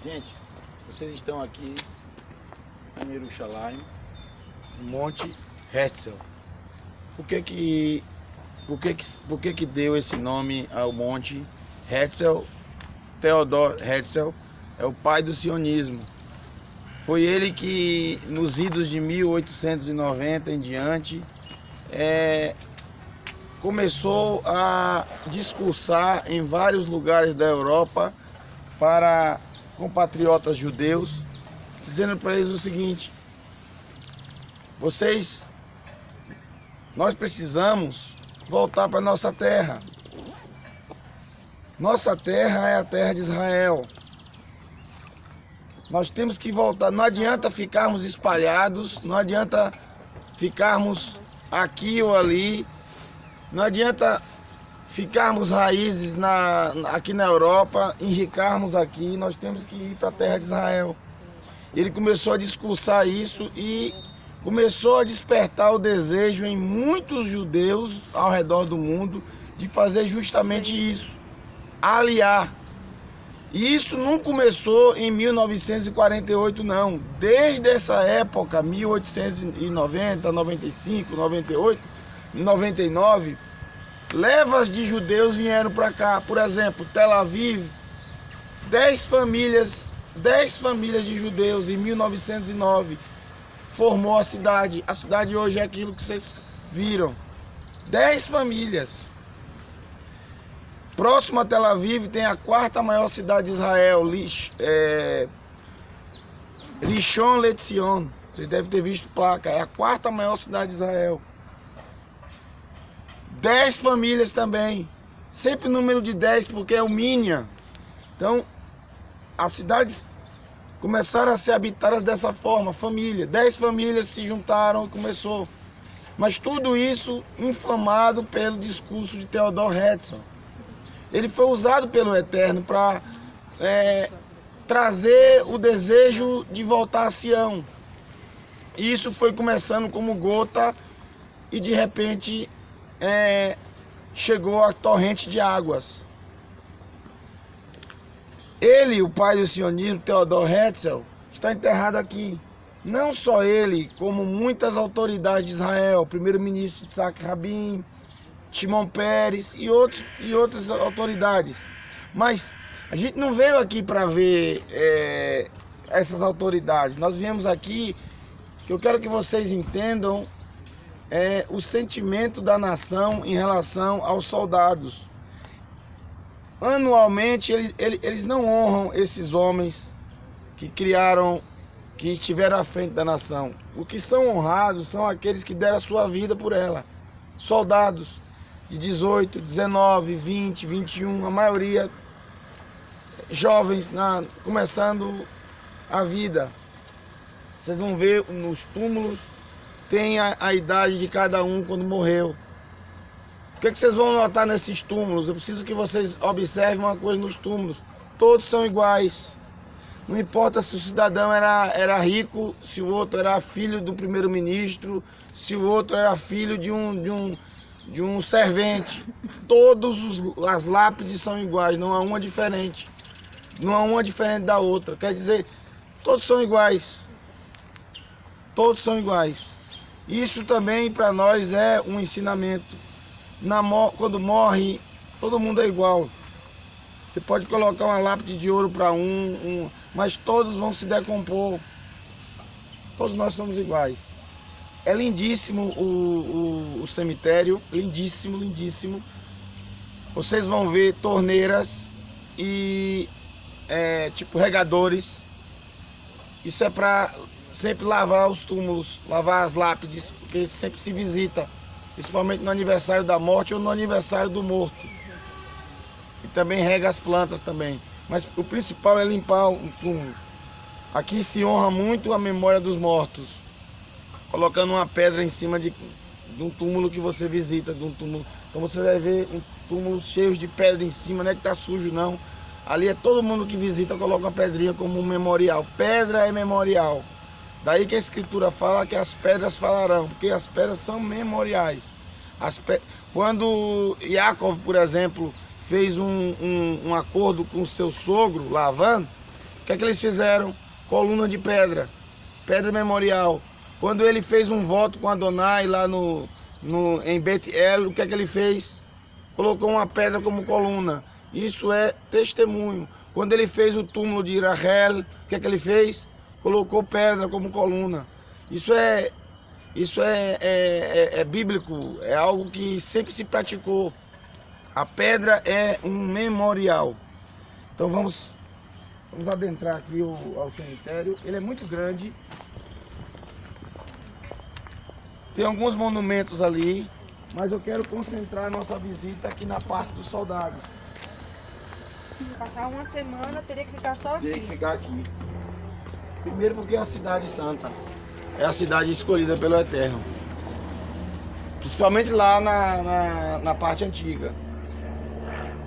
Gente, vocês estão aqui em Jerusalém, no Monte Herzl. Por que deu esse nome ao Monte Herzl? Theodor Herzl é o pai do sionismo. Foi ele que, nos idos de 1890 em diante, começou a discursar em vários lugares da Europa para compatriotas judeus, dizendo para eles o seguinte: nós precisamos voltar para nossa terra. Nossa terra é a terra de Israel. Nós temos que voltar. Não adianta ficarmos espalhados, não adianta ficarmos aqui ou ali, não adianta ficarmos raízes aqui na Europa, enricarmos aqui. Nós temos que ir para a terra de Israel. Ele começou a discursar isso e começou a despertar o desejo em muitos judeus ao redor do mundo de fazer justamente isso, aliar. E isso não começou em 1948, não. Desde essa época, 1890, 95, 98, 99, levas de judeus vieram para cá. Por exemplo, Tel Aviv, 10 famílias de judeus em 1909 formou a cidade. A cidade hoje é aquilo que vocês viram. 10 famílias. Próximo a Tel Aviv tem a quarta maior cidade de Israel, Rishon LeZion. Vocês devem ter visto placa, é a quarta maior cidade de Israel. 10 famílias também, sempre número de 10 porque é o Minyan. Então, as cidades começaram a ser habitadas dessa forma, família. 10 famílias se juntaram e começou. Mas tudo isso inflamado pelo discurso de Theodor Herzl. Ele foi usado pelo Eterno para trazer o desejo de voltar a Sião. E isso foi começando como gota e de repente chegou a torrente de águas. Ele, o pai do sionismo, Theodor Herzl, está enterrado aqui. Não só ele, como muitas autoridades de Israel, o primeiro-ministro Yitzhak Rabin, Shimon Peres e outras autoridades. Mas a gente não veio aqui para ver essas autoridades. Nós viemos aqui, que eu quero que vocês entendam o sentimento da nação em relação aos soldados. Anualmente eles não honram esses homens que estiveram à frente da nação. O que são honrados são aqueles que deram a sua vida por ela. Soldados de 18, 19, 20, 21, a maioria jovens começando a vida. Vocês vão ver nos túmulos, tem a idade de cada um quando morreu. O que vocês vão notar nesses túmulos? Eu preciso que vocês observem uma coisa nos túmulos. Todos são iguais. Não importa se o cidadão era rico, se o outro era filho do primeiro-ministro, se o outro era filho de um servente. Todas as lápides são iguais, não há uma diferente. Não há uma diferente da outra. Quer dizer, todos são iguais. Todos são iguais. Isso também para nós é um ensinamento. Quando morre, todo mundo é igual. Você pode colocar uma lápide de ouro para mas todos vão se decompor. Todos nós somos iguais. É lindíssimo o cemitério, lindíssimo, lindíssimo. Vocês vão ver torneiras e tipo regadores. Isso é para sempre lavar os túmulos, lavar as lápides, porque sempre se visita, principalmente no aniversário da morte ou no aniversário do morto. E também rega as plantas também. Mas o principal é limpar o túmulo. Aqui se honra muito a memória dos mortos, colocando uma pedra em cima de um túmulo que você visita, de um túmulo. Então você vai ver um túmulo cheio de pedra em cima, não é que está sujo não. Ali é todo mundo que visita, coloca uma pedrinha como um memorial. Pedra é memorial. Daí que a escritura fala que as pedras falarão, porque as pedras são memoriais. Quando Yaakov, por exemplo, fez um acordo com o seu sogro, Lavan, O que é que eles fizeram? Coluna de pedra, pedra memorial. Quando ele fez um voto com Adonai lá em Bet-El, o que é que ele fez? Colocou uma pedra como coluna. Isso é testemunho. Quando ele fez o túmulo de Rachel, o que é que ele fez? Colocou pedra como coluna. Isso é bíblico, é algo que sempre se praticou. A pedra é um memorial. Então vamos adentrar aqui ao cemitério. Ele é muito grande. Tem alguns monumentos ali, mas eu quero concentrar a nossa visita aqui na parte dos soldados. Passar uma semana, teria que ficar só aqui. Teria que ficar aqui. Primeiro porque é a cidade santa. É a cidade escolhida pelo Eterno. Principalmente lá na parte antiga.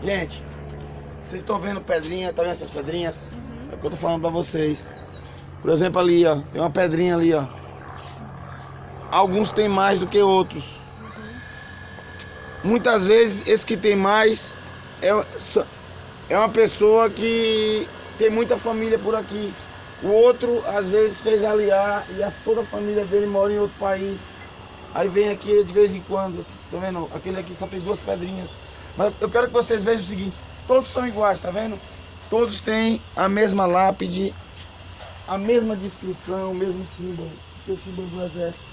Gente, vocês estão vendo pedrinha, tá vendo essas pedrinhas? É o que eu tô falando pra vocês. Por exemplo ali, ó, tem uma pedrinha ali, ó. Alguns têm mais do que outros. Muitas vezes esse que tem mais é uma pessoa que tem muita família por aqui. O outro às vezes fez aliar e toda a família dele mora em outro país. Aí vem aqui de vez em quando. Tá vendo? Aquele aqui só tem 2 pedrinhas. Mas eu quero que vocês vejam o seguinte: todos são iguais, tá vendo? Todos têm a mesma lápide, a mesma descrição, o mesmo símbolo, que é o símbolo do exército.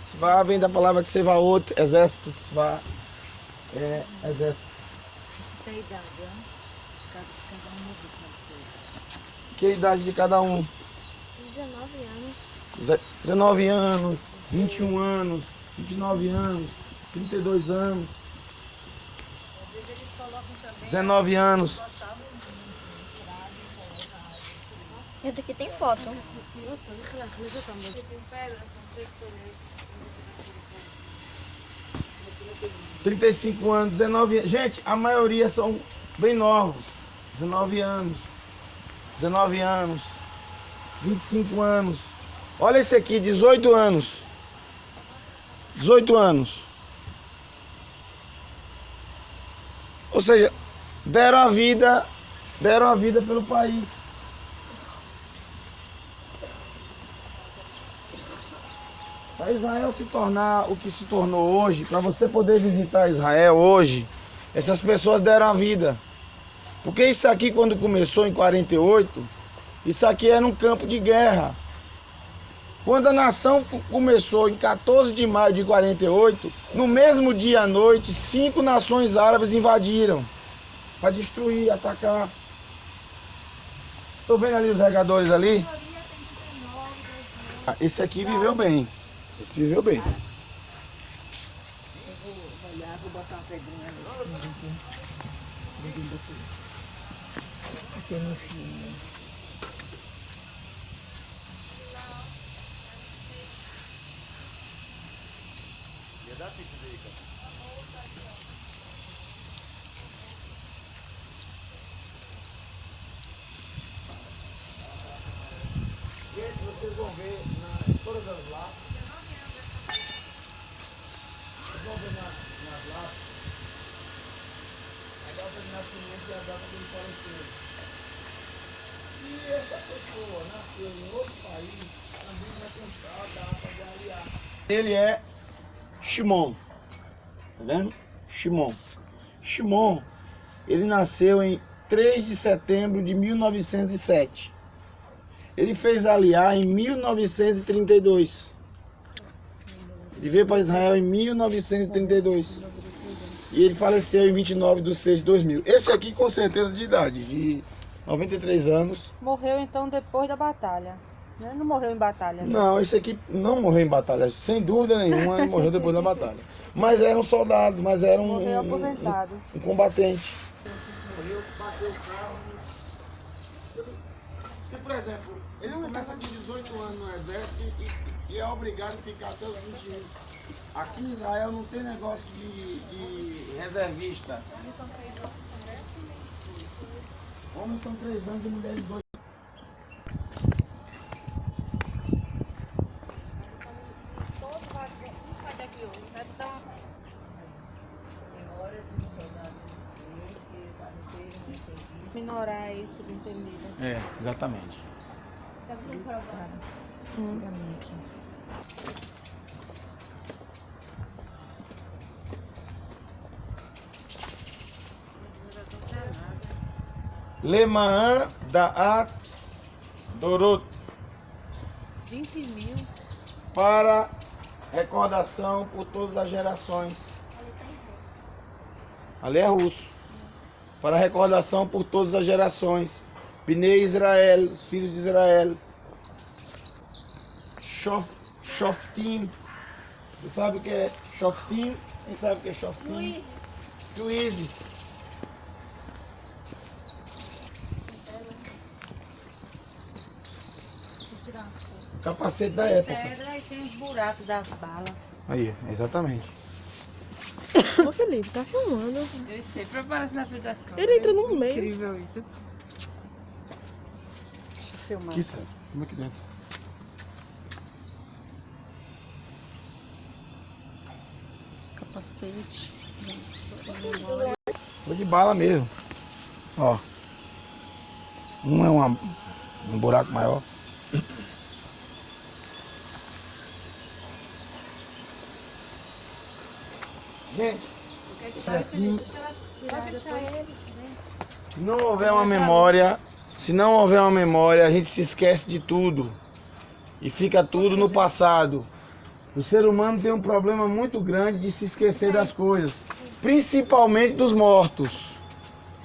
Svá vem da palavra de Sevaot, exército. Svá é exército. Tem idade, né? Cada um Que é a idade de cada um? 19 anos. 19 anos, 21 anos, 29 anos, 32 anos, 19 anos. Esse aqui tem foto. 35 anos, 19 anos. Gente, a maioria são bem novos. 19 anos, 19 anos, 25 anos. Olha esse aqui, 18 anos. 18 anos. Ou seja, deram a vida pelo país. Para Israel se tornar o que se tornou hoje, para você poder visitar Israel hoje, essas pessoas deram a vida. Porque isso aqui, quando começou em 48, isso aqui era um campo de guerra. Quando a nação começou em 14 de maio de 48, no mesmo dia à noite, 5 nações árabes invadiram para destruir, atacar. Estou vendo ali os regadores ali? Esse aqui viveu bem. Esse viveu bem. Vou botar uma pedrinha ali. Aqui no fio. Vocês vão ver todas as latas. Vocês vão ver nas latas a data de nascimento e a data de falecimento. Se essa pessoa nasceu em outro país, também vai contar a data de aliar. Ele é Shimon. Tá vendo? Shimon. Shimon, ele nasceu em 3 de setembro de 1907. Ele fez aliar em 1932. Ele veio para Israel em 1932. E ele faleceu em 29 de 6 de 2000. Esse aqui com certeza de idade, de 93 anos. Morreu então depois da batalha. Né? Não morreu em batalha. Né? Não, esse aqui não morreu em batalha, sem dúvida nenhuma, ele morreu depois da batalha. Mas era um soldado, mas era Morreu aposentado. Um combatente. Morreu, bateu o carro. E, por exemplo, ele começa com 18 anos no exército e é obrigado a ficar até os 21. Aqui em Israel não tem negócio de reservista. Homens são 3 anos e mulheres 2. minorar aí, subentendido. É, exatamente. Lemaan Da'at Dorot, 20 mil. para recordação por todas as gerações. Ali é russo. Para recordação por todas as gerações. Bnei Israel, os filhos de Israel. Shoftim. Você sabe o que é Shoftim? Quem sabe o que é Shoftim? Juízes. Capacete da época. Pedra e tem os buracos das balas. Aí, exatamente. Ô Felipe, tá filmando. Eu sei, prepara-se na frente das câmeras. Ele entra no meio. Incrível isso. Deixa eu filmar. Aqui, sério. Como aqui dentro. Capacete. Foi de bala mesmo. Ó. Um é um buraco maior. Gente, assim, se não houver uma memória, a gente se esquece de tudo. E fica tudo no passado. O ser humano tem um problema muito grande de se esquecer das coisas. Principalmente dos mortos.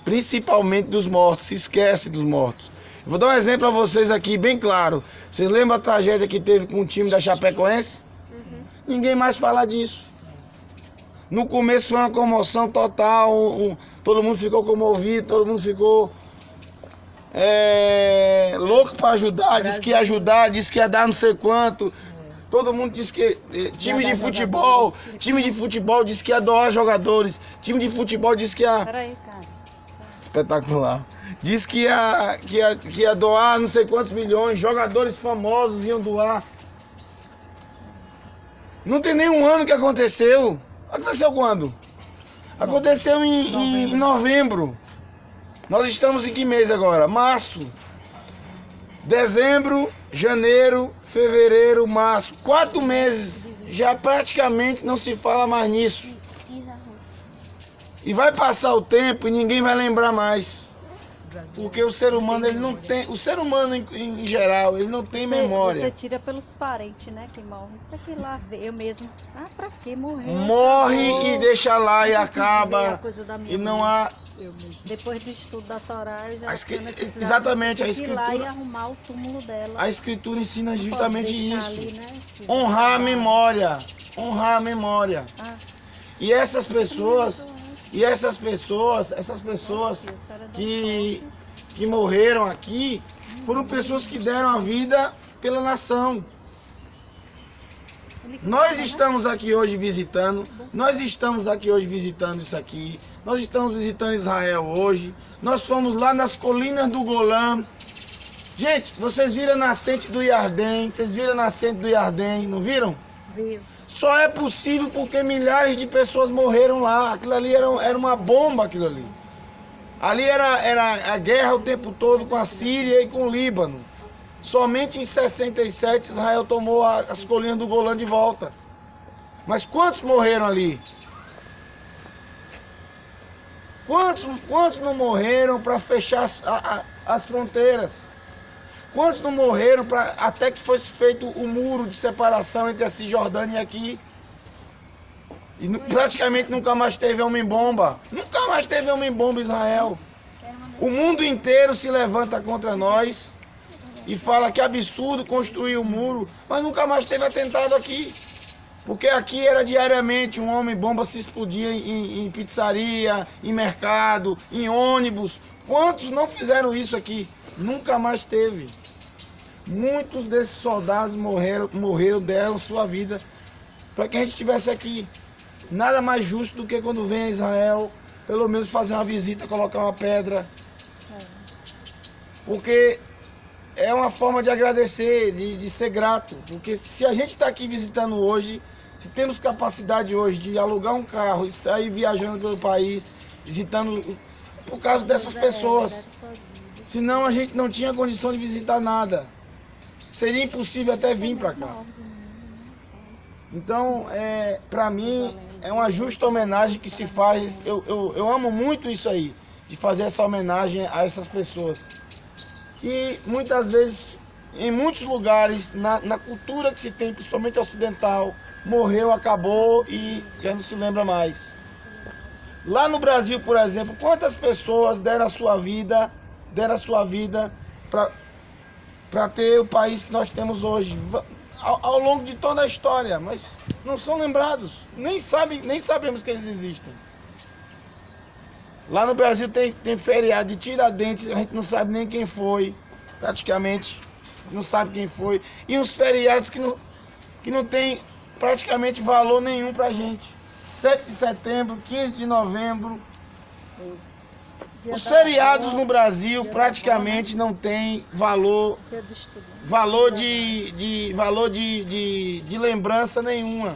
Principalmente dos mortos. Se esquece dos mortos. Eu vou dar um exemplo a vocês aqui, bem claro. Vocês lembram a tragédia que teve com o time da Chapecoense? Ninguém mais fala disso. No começo foi uma comoção total. Todo mundo ficou comovido, todo mundo ficou louco para ajudar. Disse que ia ajudar, disse que ia dar não sei quanto. Todo mundo disse que time de futebol disse que ia doar jogadores. Time de futebol disse que ia... Peraí, cara. Espetacular. Disse que ia doar não sei quantos milhões. Jogadores famosos iam doar. Não tem nenhum ano que aconteceu. Aconteceu quando? Aconteceu em novembro. Nós estamos em que mês agora? Março. Dezembro, janeiro, fevereiro, março. 4 meses. Já praticamente não se fala mais nisso. E vai passar o tempo e ninguém vai lembrar mais. Porque o ser humano, ele não tem... O ser humano, em geral, ele não tem memória. Você tira pelos parentes, né, que morrem. Pra que lá ver? Eu mesmo. Ah, pra que morrer? Morre e deixa lá e acaba. E não há... Depois do estudo da Torá, eu já Exatamente, a ir lá e escritura... arrumar o túmulo dela. A escritura ensina justamente isso. Ali, né, Honrar a memória. Honrar a memória. Ah. E essas pessoas que morreram aqui, foram pessoas que deram a vida pela nação. Nós estamos aqui hoje visitando isso aqui. Nós estamos visitando Israel hoje. Nós fomos lá nas colinas do Golã. Gente, vocês viram a nascente do Iardém? Não viram? Viu? Só é possível porque milhares de pessoas morreram lá. Aquilo ali era uma bomba, aquilo ali. Ali era a guerra o tempo todo com a Síria e com o Líbano. Somente em 67 Israel tomou as colinas do Golã de volta. Mas quantos morreram ali? Quantos não morreram para fechar as fronteiras? Quantos não morreram até que fosse feito o muro de separação entre a Cisjordânia e aqui? E praticamente nunca mais teve homem-bomba. Nunca mais teve homem-bomba em Israel. O mundo inteiro se levanta contra nós e fala que é absurdo construir o muro, mas nunca mais teve atentado aqui. Porque aqui era diariamente um homem-bomba se explodia em pizzaria, em mercado, em ônibus. Quantos não fizeram isso aqui? Nunca mais teve. Muitos desses soldados morreram, deram sua vida para que a gente estivesse aqui. Nada mais justo do que quando vem a Israel, pelo menos fazer uma visita, colocar uma pedra. Porque é uma forma de agradecer, de ser grato. Porque se a gente está aqui visitando hoje, se temos capacidade hoje de alugar um carro e sair viajando pelo país, visitando por causa dessas pessoas. Senão a gente não tinha condição de visitar nada. Seria impossível até vir para cá. Então, para mim, é uma justa homenagem que se faz. Eu amo muito isso aí, de fazer essa homenagem a essas pessoas. E muitas vezes, em muitos lugares, na cultura que se tem, principalmente ocidental, morreu, acabou e já não se lembra mais. Lá no Brasil, por exemplo, quantas pessoas deram a sua vida para ter o país que nós temos hoje, ao longo de toda a história, mas não são lembrados, nem sabemos que eles existem. Lá no Brasil tem feriado de Tiradentes, a gente não sabe nem quem foi, praticamente, não sabe quem foi, e uns feriados que não tem praticamente valor nenhum pra gente. 7 de setembro, 15 de novembro. Os feriados no Brasil praticamente não tem valor de lembrança nenhuma.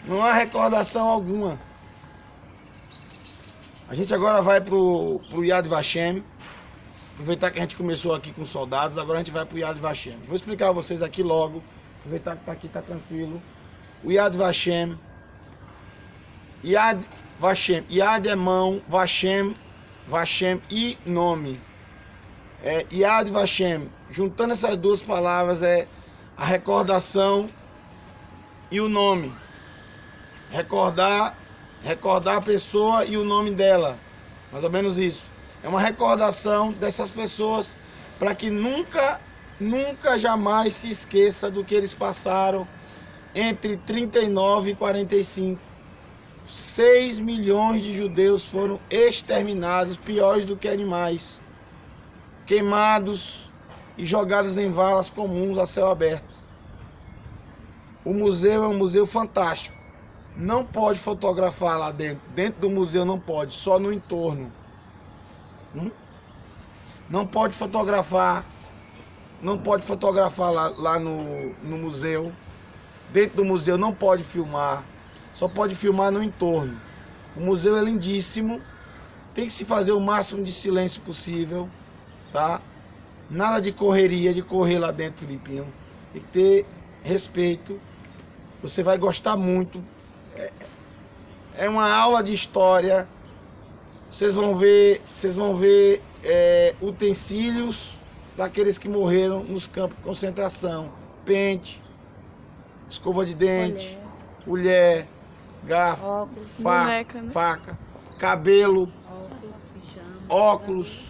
Não há recordação alguma. A gente agora vai pro Yad Vashem. Aproveitar que a gente começou aqui com soldados, agora a gente vai pro Yad Vashem. Vou explicar a vocês aqui logo. Aproveitar que tá aqui, tá tranquilo. O Yad Vashem. Yad Vashem. Yad é mão, Vashem e nome. Yad Vashem. Juntando essas duas palavras é a recordação e o nome. Recordar a pessoa e o nome dela. Mais ou menos isso. É uma recordação dessas pessoas para que nunca jamais se esqueça do que eles passaram entre 39 e 45. 6 milhões de judeus foram exterminados, piores do que animais, queimados e jogados em valas comuns a céu aberto. O museu é um museu fantástico. Não pode fotografar lá dentro. Dentro do museu não pode, só no entorno. Não pode fotografar. Não pode fotografar lá no museu. Dentro do museu não pode filmar. Só pode filmar no entorno. O museu é lindíssimo. Tem que se fazer o máximo de silêncio possível, tá? Nada de correria, de correr lá dentro, Filipinho. Tem que ter respeito. Você vai gostar muito. É uma aula de história. Vocês vão ver utensílios daqueles que morreram nos campos de concentração. Pente, escova de dente, colher, garfo, Óculos, boneca, né? faca, cabelo, óculos, pijama, óculos,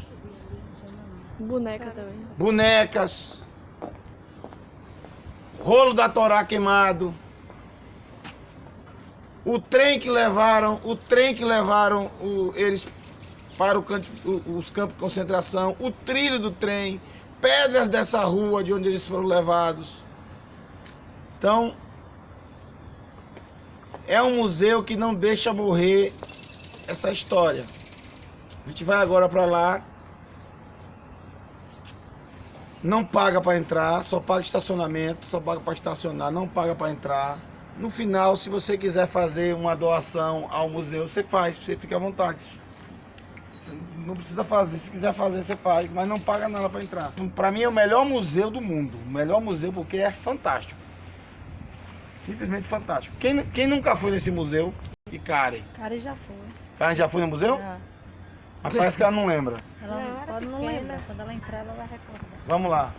Boneca também. bonecas, rolo da Torá queimado, o trem que levaram eles para os campos de concentração, o trilho do trem, pedras dessa rua de onde eles foram levados. Então, é um museu que não deixa morrer essa história. A gente vai agora para lá. Não paga para entrar, só paga estacionamento, só paga para estacionar, não paga para entrar. No final, se você quiser fazer uma doação ao museu, você faz, você fica à vontade. Não precisa fazer, se quiser fazer, você faz, mas não paga nada para entrar. Para mim é o melhor museu do mundo, o melhor museu porque é fantástico. Simplesmente fantástico. Quem nunca foi nesse museu? E Karen? Karen já foi. Karen já foi no museu? Já. Mas parece que ela não lembra. Ela pode não lembrar. Quando ela entrar, ela vai recordar. Vamos lá.